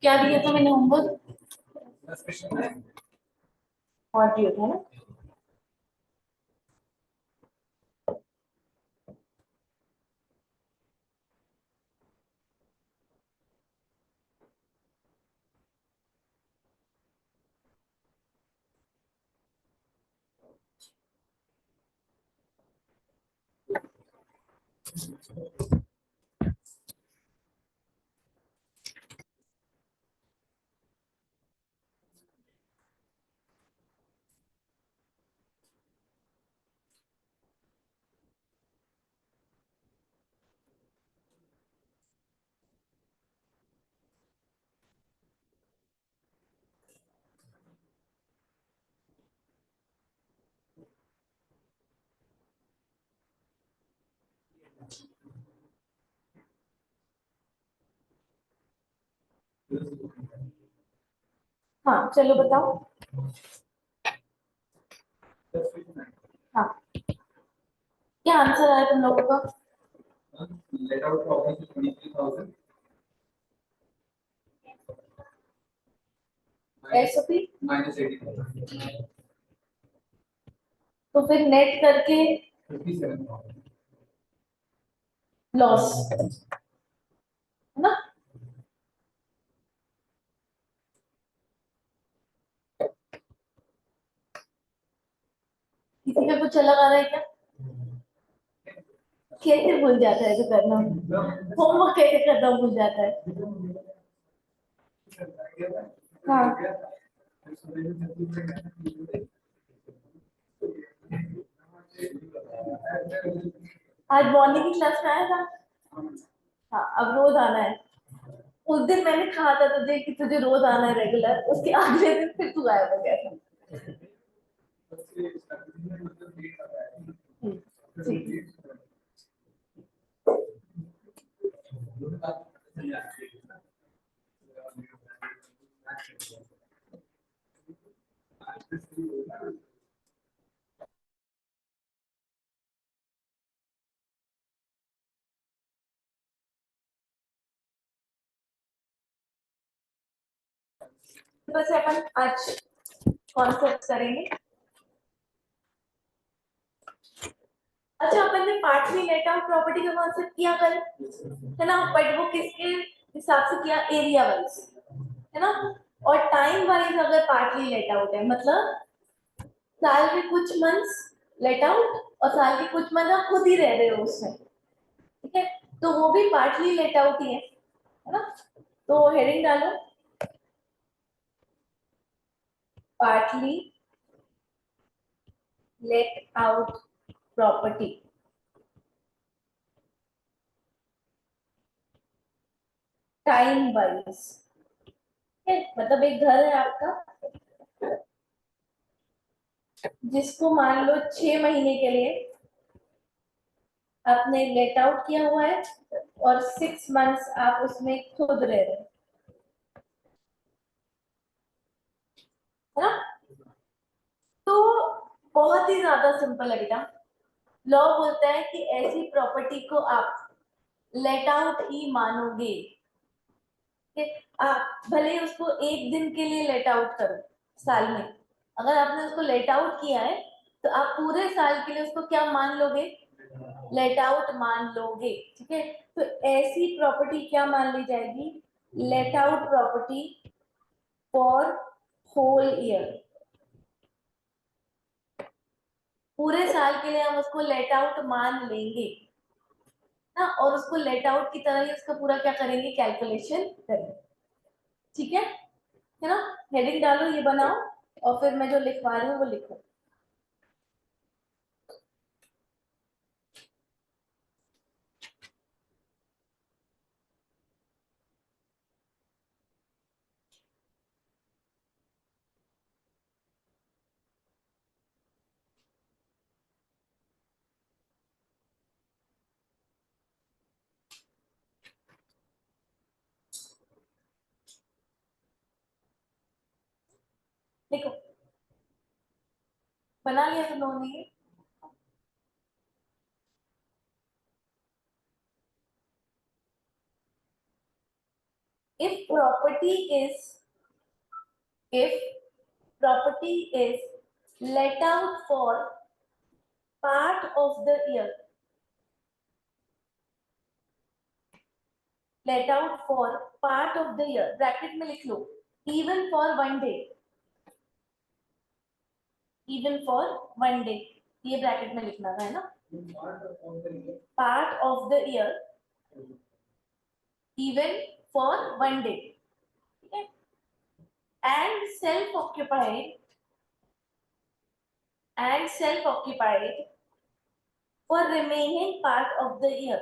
क्या दिया था मैंने होमवर्क? और दिया था ना। हाँ चलो बताओ। हाँ, क्या आंसर आया तुम लोगों का? Let out property 23,000 SOP minus 80,000 तो फिर नेट करके 57,000 लॉस है ना। किसी पे कुछ अलग आ रहा है क्या? कैसे भूल जाता है जो करना, होमवर्क कैसे करना भूल जाता है। हाँ, आज मॉर्निंग की क्लास में आया था। हाँ, अब रोज आना है। उस दिन मैंने कहा था तुझे कि तुझे रोज आना है रेगुलर, उसके अगले दिन फिर तू गायब हो गया था। ठीक। बस अपन आज कॉन्सेप्ट करेंगे। अच्छा, अपन ने पार्टली लेट आउट प्रॉपर्टी का कॉन्सेप्ट किया कल, है ना, बट वो किसके हिसाब से किया? एरिया वाइज, है ना। और टाइम वाइज अगर पार्टली लेट आउट है, मतलब साल के कुछ मंथ्स लेट आउट और साल के कुछ मंथ आप खुद ही रह रहे हो उसमें, ठीक है, तो वो भी पार्टली लेट आउट ही है ना। तो हेडिंग डालो, partly late out property. Time wise, मतलब एक घर है आपका जिसको मान लो 6 महीने के लिए आपने लेट आउट किया हुआ है और 6 मंथ्स आप उसमें खुद रह रहे हो, है ना। तो बहुत ही ज्यादा सिंपल है बेटा। लॉ बोलता है कि ऐसी प्रॉपर्टी को आप लेट आउट ही मानोगे कि आप भले ही उसको एक दिन के लिए लेट आउट करो साल में, अगर आपने उसको लेट आउट किया है तो आप पूरे साल के लिए उसको क्या मान लोगे? लेट आउट मान लोगे, ठीक है। तो ऐसी प्रॉपर्टी क्या मान ली जाएगी? Let out property for whole year. पूरे साल के लिए हम उसको लेट आउट मान लेंगे ना, और उसको लेट आउट की तरह ही उसका पूरा क्या करेंगे? कैलकुलेशन करेंगे, ठीक है ना। हेडिंग डालो, ये बनाओ, और फिर मैं जो लिखवा रही हूँ वो लिखो। लिखो, बना लिया तुम लोगों ने ये? if property is let out for part of the year, let out for part of the year, bracket में लिख लो, even for 1 day, even for 1 day, ये ब्रैकेट में लिखना था, है ना, part of the year even for 1 day, okay? and self-occupied for remaining part of the year,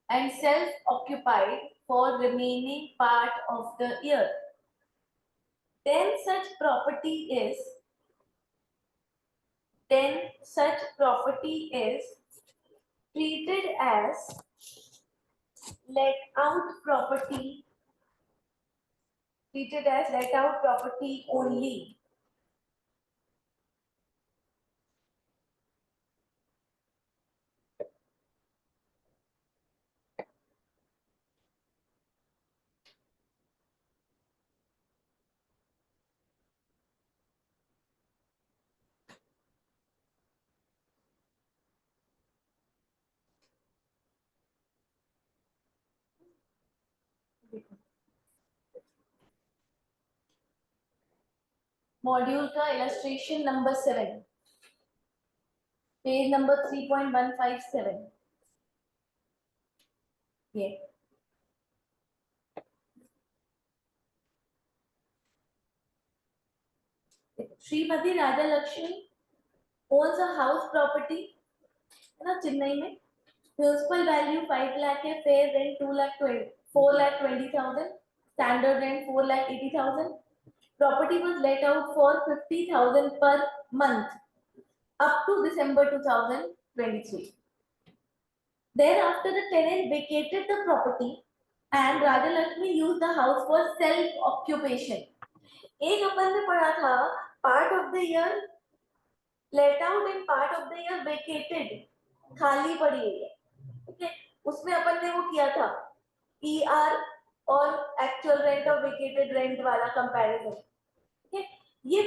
and self-occupied for remaining part of the year, then such property is treated as let out property only. Module का illustration number 7, page number 3.157, ये श्रीमती राजा Lakshmi owns a house property, है ना, चेन्नई में, municipal value 5 lakh है, fair rent 4,20,000, standard rent 4,80,000, property was let out for 50,000 per month up to December 2023. Thereafter the tenant vacated the property and Raja Lakshmi used the house for self occupation. एक अपन ने पढ़ा था part of the year let out and part of the year vacated, खाली पड़ी है, ठीक है, उसमें अपन ने वो किया था ER और एक्चुअल रेंट और वेकेटेड रेंट वाला कंपैरिजन, ठीक है, ये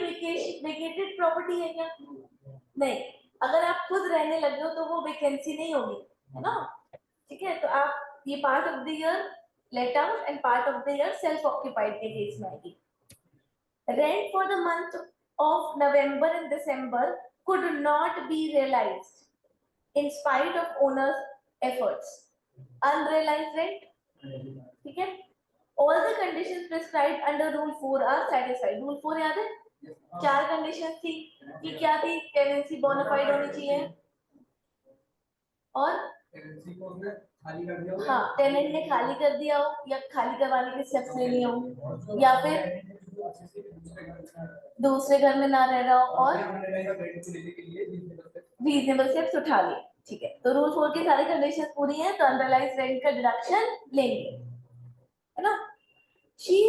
वेकेटेड प्रॉपर्टी है क्या? नहीं, अगर आप खुद रहने लगे हो तो वो वैकेंसी नहीं होगी, है ना, ठीक है, तो आप ये part of the year let out and part of the year self occupied के केस में आएगी. Rent for the month of November and December could not be realized in spite of owner's efforts. Unrealized rent, ठीक है, all the conditions prescribed under rule 4 are satisfied. rule 4 याद है, 4 conditions थी कि क्या थी, टेनेंसी बोनाफाइड होनी चाहिए और टेनेंसी को उसने खाली कर दिया हो, हाँ, टेनेंट ने खाली कर दिया हो या खाली करवाने के स्टेप्स ले लिए हो या फिर दूसरे घर में ना रह रहा हो और रीजनेबल स्टेप्स उठा लिए, ठीक है, तो रूल 4 की सारी कंडीशंस पूरी हैं तो अनरियलाइज्ड रेंट का डिडक्शन लेंगे, है ना. She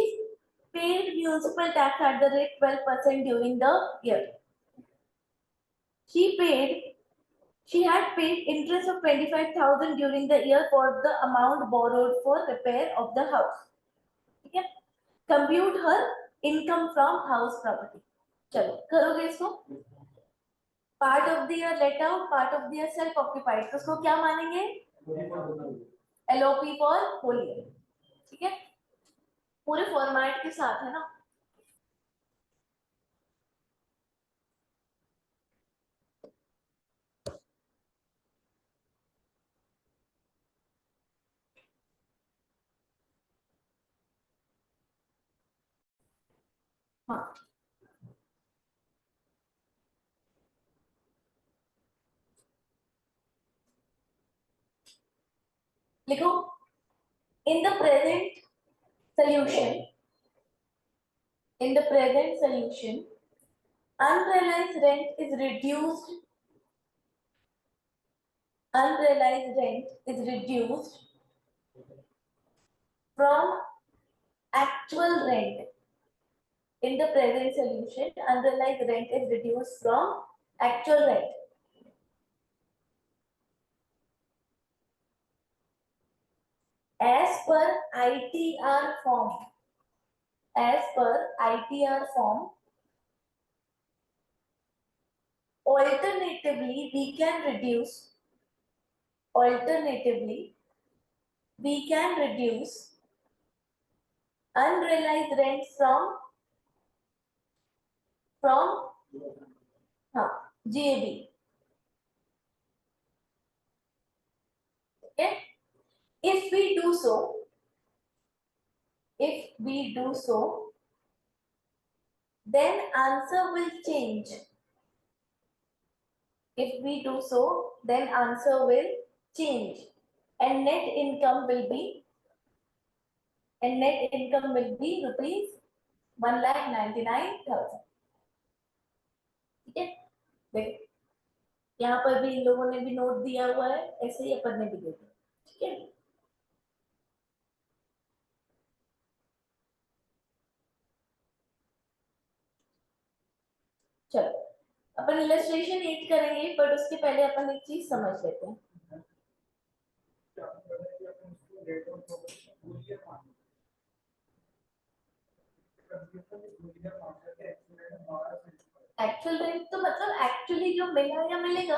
paid municipal tax at the rate 12% during the year. She had paid interest of 25,000 during the year for the amount borrowed for repair of the house. ठीक है, compute her income from house property. चलो करोगे इसको, part of the year let out, part of the year self occupied, तो उसको क्या मानेंगे? LOP for whole year, ठीक है, पूरे फॉर्मेट के साथ, है ना. हाँ, लिखो, in the present solution, unrealized rent is reduced from actual rent. In the present solution, unrealized rent is reduced from actual rent. as per ITR form, as per ITR form, alternatively we can reduce, alternatively we can reduce unrealized rent from GAB. Okay, if we do so, if we do so, then answer will change. If we do so, then answer will change, and net income will be rupees 1,99,000. ठीक है, देख यहाँ पर भी इन लोगों ने भी note दिया हुआ है, ऐसे ही अपन ने भी दे दिया. ठीक है, चलो अपन इलस्ट्रेशन 8 करेंगे, बट उसके पहले अपन एक चीज समझ लेते हैं. एक्चुअल रेट तो मतलब एक्चुअली जो मिला या मिलेगा,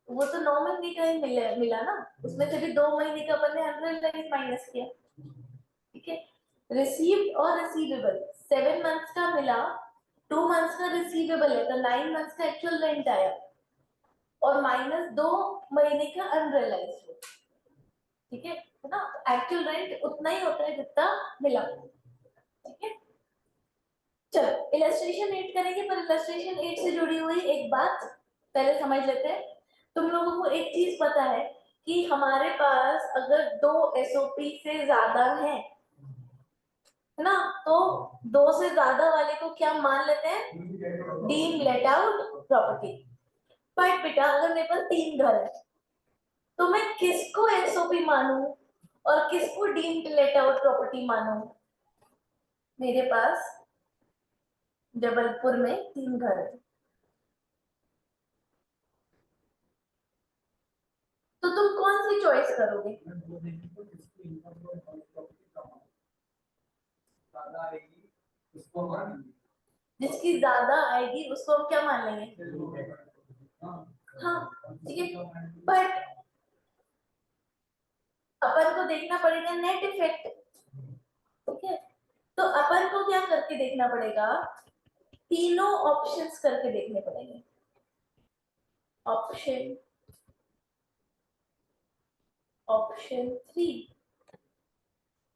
वो तो 9 महीने का ही मिला ना, उसमें से भी 2 महीने का अपन ने अनरियलाइज्ड माइनस किया. ठीक है, रिसीव्ड और रिसीवेबल 7 मंथ्स का मिला, 2 मंथ्स का रिसीवेबल है, तो 9 मंथ्स का एक्चुअल रेंट आया, और माइनस 2 महीने का अनरियलाइज्ड. ठीक है ना, एक्चुअल रेंट उतना ही होता है जितना मिला. ठीक है, चलो इलस्ट्रेशन 8 करेंगे, पर इलस्ट्रेशन 8 से जुड़ी हुई एक बात पहले समझ लेते हैं. तुम लोगों को एक चीज पता है कि हमारे पास अगर 2 एसओपी से ज्यादा है ना, तो 2 से ज्यादा वाले को क्या मान लेते हैं, deem let out property. But बेटा अगर मेरे पास 3 घर है, तो मैं किसको एसओपी मानूं और किसको डीम लेट आउट प्रॉपर्टी मानूं. मेरे पास जबलपुर में 3 घर है, तो तुम कौन सी चॉइस करोगे. जिसकी ज्यादा आएगी उसको हम क्या मान लेंगे. हाँ ठीक है, बट अपन को देखना पड़ेगा नेट इफेक्ट. ठीक है, तो अपन को क्या करके देखना पड़ेगा, तीनों ऑप्शंस करके देखने पड़ेंगे. ऑप्शन ऑप्शन 3,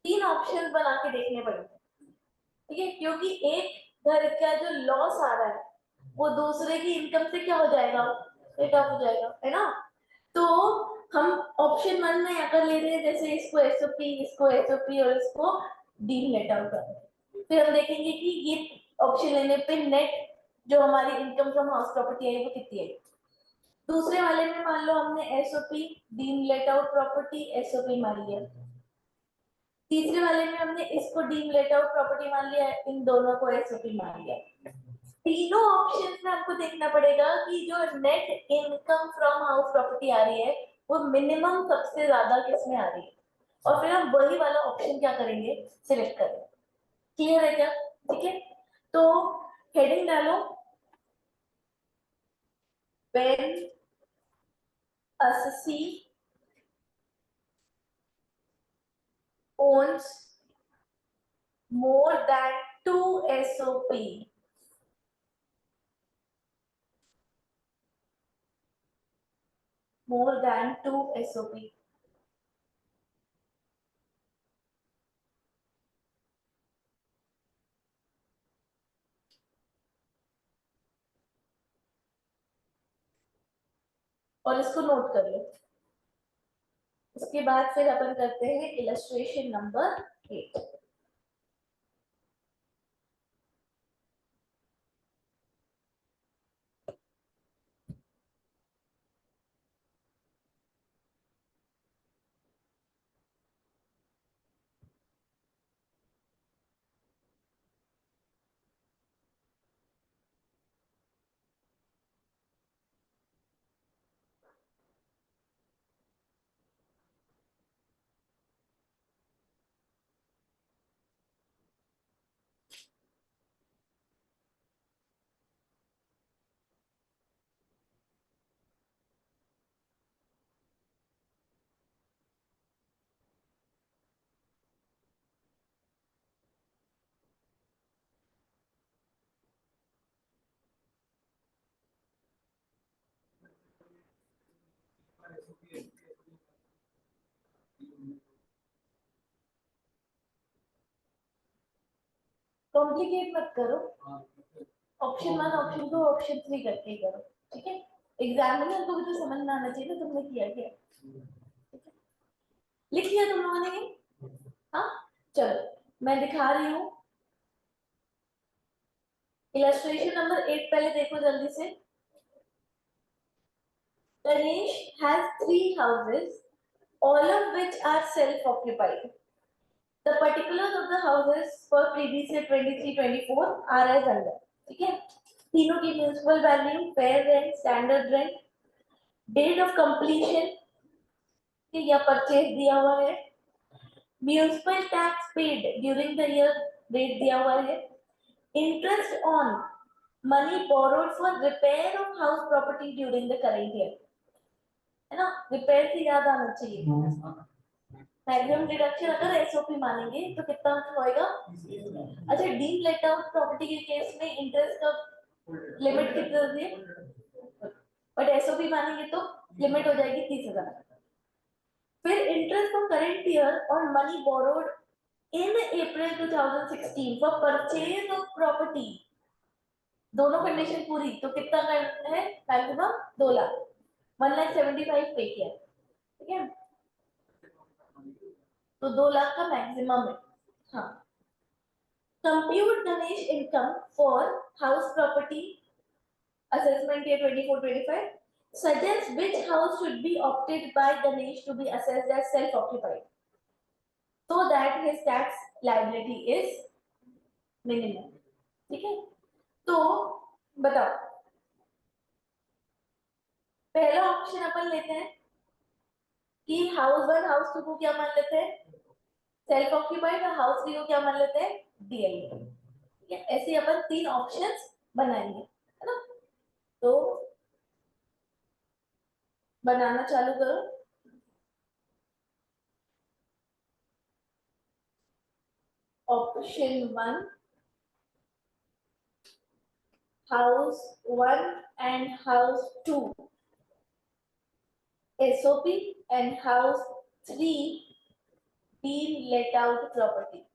3 ऑप्शन बना के देखने पड़ेंगे. ठीक है, क्योंकि एक घर का जो लॉस आ रहा है वो दूसरे की इनकम से क्या हो जाएगा, रेट ऑफ हो जाएगा, है ना. तो हम ऑप्शन 1 में अगर ले रहे हैं, जैसे इसको एसओपी, इसको एसओपी और इसको डीम लेट आउट कर रहे हैं, फिर हम देखेंगे कि ये ऑप्शन लेने पे नेट जो हमारी इनकम फ्रॉम हाउस प्रॉपर्टी है वो कितनी है. दूसरे वाले में मान लो हमने SOP, deem let out property, SOP मान लिया. तीसरे वाले में हमने इसको डीम लेट आउट प्रॉपर्टी मान लिया, इन दोनों को एसओपी मान लिया. तीनों ऑप्शंस में आपको देखना पड़ेगा कि जो net income from house property आ रही है वो मिनिमम सबसे ज्यादा किस में आ रही है, और फिर हम वही वाला ऑप्शन क्या करेंगे, सिलेक्ट करेंगे. क्लियर है क्या. ठीक है, तो हेडिंग डालो, when assessee owns more than 2 SOP, more than 2 SOP. और इसको नोट कर लो. उसके बाद फिर अपन करते हैं इलस्ट्रेशन नंबर 8. कॉम्प्लिकेट मत करो, ऑप्शन 1 ऑप्शन 2 ऑप्शन 3 करके करो, ठीक है। एग्जामिनर को भी तो समझ में आना चाहिए ना तुमने किया क्या, लिख लिया तुम लोगों ने। हाँ चलो मैं दिखा रही हूँ इलस्ट्रेशन नंबर 8, पहले देखो जल्दी से। Ganesh has 3 houses, all of which are self-occupied. The particulars of the houses for previous year 23-24 are as under, ठीक है। तीनों की municipal value, fair rent, standard rent, date of completion या परचेज दिया हुआ है, municipal tax paid during the year rate दिया हुआ है, interest on money borrowed for repair of house property during the current year, है ना। रिपेयर से याद आना चाहिए, मैक्सिमम डिडक्शन अगर एसओपी मानेंगे तो कितना होएगा। अच्छा डीम लेट आउट प्रॉपर्टी के केस में इंटरेस्ट का लिमिट कितना है, बट एसओपी मानेंगे तो लिमिट हो जाएगी 30,000। फिर इंटरेस्ट ऑन करेंट ईयर और money borrowed in April 2016 for purchase of property, दोनों कंडीशन पूरी तो कितना करना है, मैक्सिमम 2 लाख, 1,75,000 पे किया, ठीक है। तो 2 लाख का मैक्सिमम है। हाँ, compute Ganesh income for house property assessment year 24-25, suggests which house should be opted by Ganesh to be assessed as self-occupied so that his tax liability is minimum, ठीक है। तो बताओ, पहला ऑप्शन अपन लेते हैं कि हाउस 1 हाउस 2 को क्या मान लेते हैं, सेल्फ ऑक्यूपाइड, और हाउस 3 को क्या मान लेते हैं, डीएल, ठीक है। ऐसे अपन 3 ऑप्शंस बनाएंगे, है ना। तो बनाना चालू करो। Option 1 house 1 and house 2 SOP, and house 3 being let out property.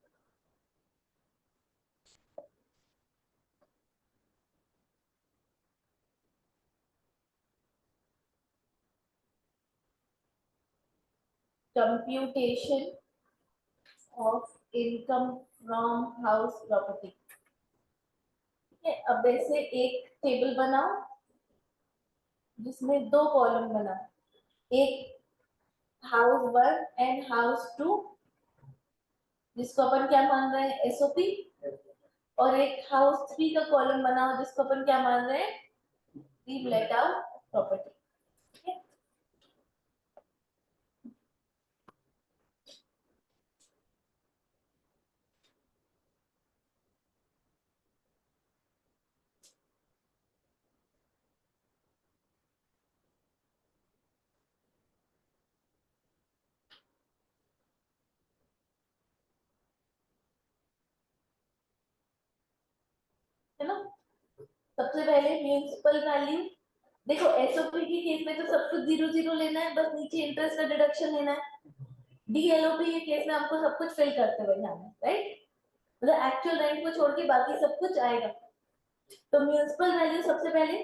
Computation of income from house property, ठीक है। अब ऐसे एक टेबल बनाओ जिसमें 2 कॉलम बनाओ, एक हाउस 1 एंड हाउस 2 जिसको अपन क्या मान रहे हैं, एसओपी, और एक हाउस 3 का कॉलम बनाओ जिसको अपन क्या मान रहे हैं, लीव लेट आउट प्रॉपर्टी, ठीक है। है ना। सबसे पहले म्यूनिसिपल वैल्यू, देखो एसओपी के केस में तो सब कुछ 0-0 लेना है, बस नीचे इंटरेस्ट का डिडक्शन लेना है। डीएलओपी के केस में हमको सब कुछ फिल करते हुए जाना है, राइट, मतलब एक्चुअल रेंट को छोड़ के बाकी सब कुछ आएगा। तो म्यूनिसिपल वैल्यू सबसे पहले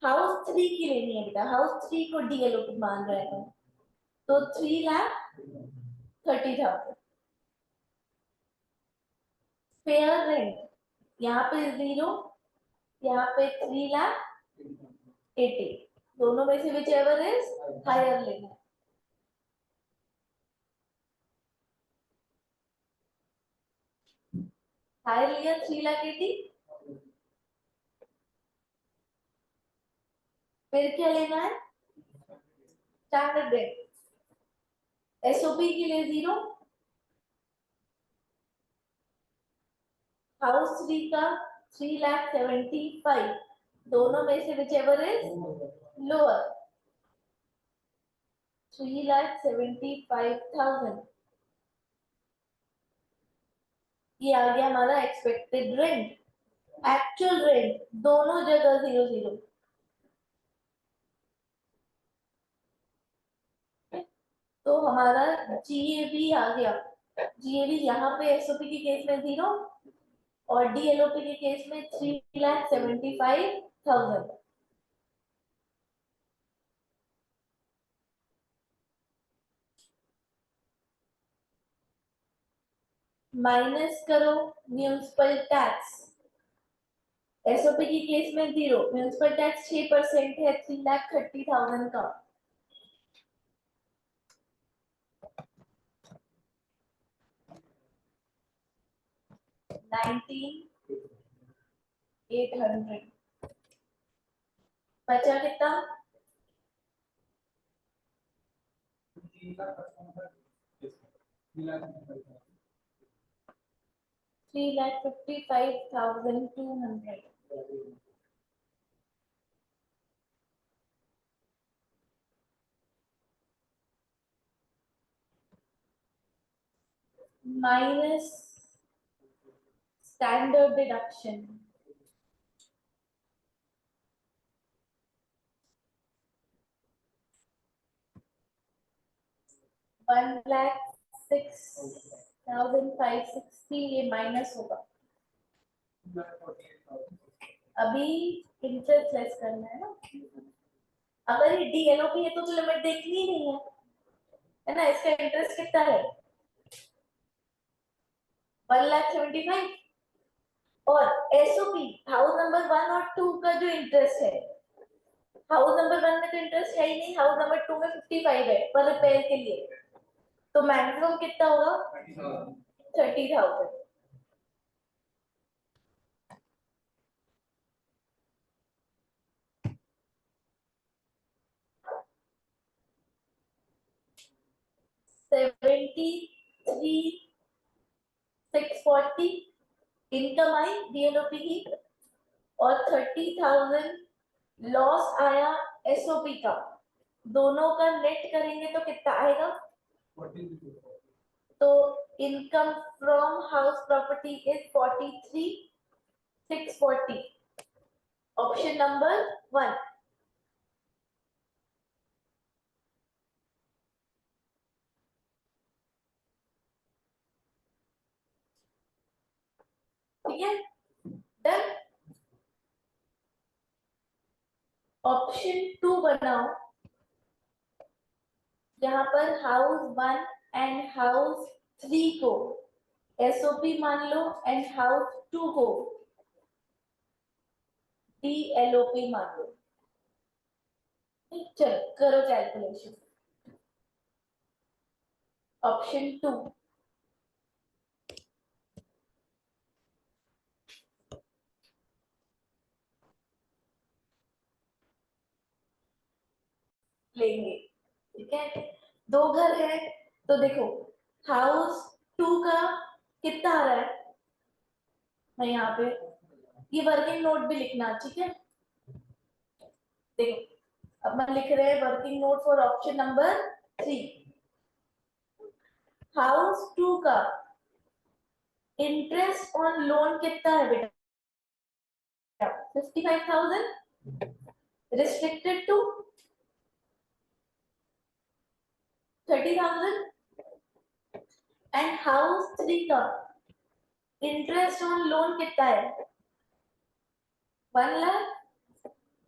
हाउस 3 की लेनी है बेटा, हाउस 3 को डीएलओपी मान रहे हैं तो 3,30,000। फेयर रेंट यहाँ पे 0, यहाँ पे 3,80,000, दोनों में से विच एवर इज हायर लेना है। हायर लिया 3,80,000, फिर क्या लेना है, स्टैंडर्ड रेट, एसओपी के लिए 0, हाउस 3 का 3,75,000, दोनों में से विच एवर इज लोअर, 3,75,000, ये आ गया हमारा एक्सपेक्टेड रेंट। एक्चुअल रेंट दोनों जगह 0-0, तो हमारा जीएबी आ गया जीएवी यहाँ पे एसओपी के केस में 0 और डीएलओपी के केस में 3,75,000। माइनस करो म्यूनिसिपल टैक्स। एसओपी के केस में 0, म्यूनिसिपल टैक्स 6% है 3,30,000 का। $19,800 बचा कितना? 3,55,200 माइनस स्टैंडर्ड डिडक्शन। $1,06,560 ये माइनस होगा। अभी इंटरेस्ट लेस करना है ना। अगर ये डीएलओपी है तो लिमिट देखनी ही नहीं है ना। इसका इंटरेस्ट कितना है? 1,75,000। और एसओपी हाउस नंबर 1 और 2 का जो इंटरेस्ट है, हाउस नंबर 1 में तो इंटरेस्ट है ही नहीं, हाउस नंबर 2 में 55 है पर रिपेयर के लिए, तो मैक्सिमम कितना होगा? 30,000। $73,640 इनकम आई डीएलओपी की और 30,000 लॉस आया एसओपी का। दोनों का नेट करेंगे तो कितना आएगा? तो income from house property is 43,640। Option number 1। ठीक है, डन। ऑप्शन 2 बनाओ, यहाँ पर हाउस 1 एंड हाउस 3 को एसओपी मान लो एंड हाउस 2 को डीएलओपी मान लो। चलो करो कैलकुलेशन। ऑप्शन 2 लेंगे। ठीक है, दो घर है तो देखो हाउस 2 का कितना आ रहा है, मैं यहाँ पे ये वर्किंग नोट भी लिखना। ठीक है, देखो अब मैं लिख रहे हैं working note for option number 3। House 2 का इंटरेस्ट ऑन लोन कितना है बेटा? 55,000 restricted to 30,000 एंड हाउस 3 का इंटरेस्ट ऑन लोन कितना है? 1 लाख।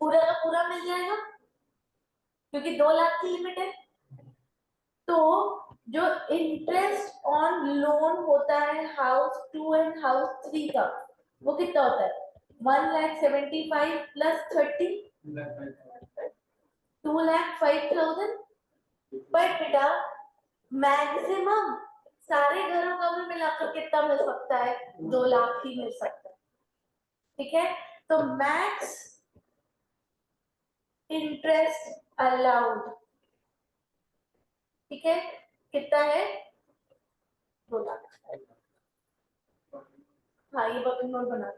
पूरा का पूरा मिल जाएगा क्योंकि 2 लाख की लिमिट है। तो जो इंटरेस्ट ऑन लोन होता है हाउस 2 एंड हाउस 3 का वो कितना होता है? 1,75,000 प्लस 30 2,05,000। बट बेटा मैक्सिमम सारे घरों का भी मिलाकर कितना मिल सकता है? 2 लाख ही मिल सकता है। ठीक है, तो मैक्स इंटरेस्ट अलाउड, ठीक है, कितना है? 2 लाख। हाँ ये वर्किंग नोट बना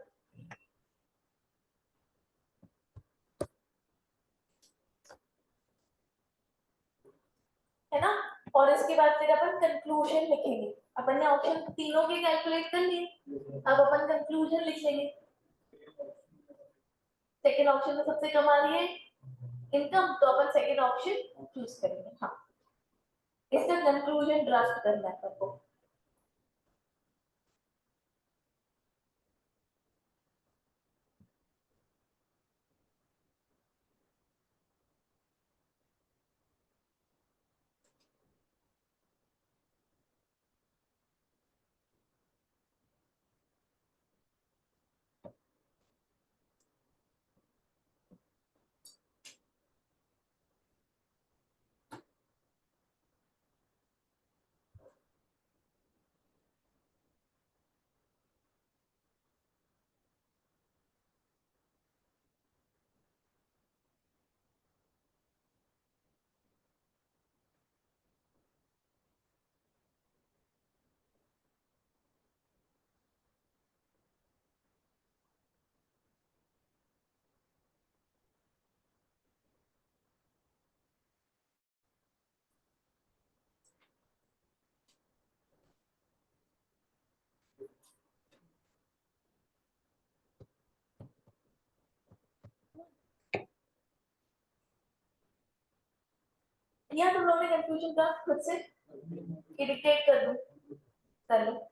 है ना। और इसके बाद फिर अपन कंक्लूजन लिखेंगे। अपन ने ऑप्शन तीनों के कैलकुलेट कर लिए, अब अपन कंक्लूजन लिखेंगे। सेकेंड ऑप्शन में सबसे कम आ रही है इनकम, तो अपन सेकेंड ऑप्शन चूज करेंगे। हाँ, इसका कंक्लूजन ड्राफ्ट करना है आपको। किया तुम लोगों ने कंफ्यूजन का खुद से कि डिक्टेट कर दूं? कर लो।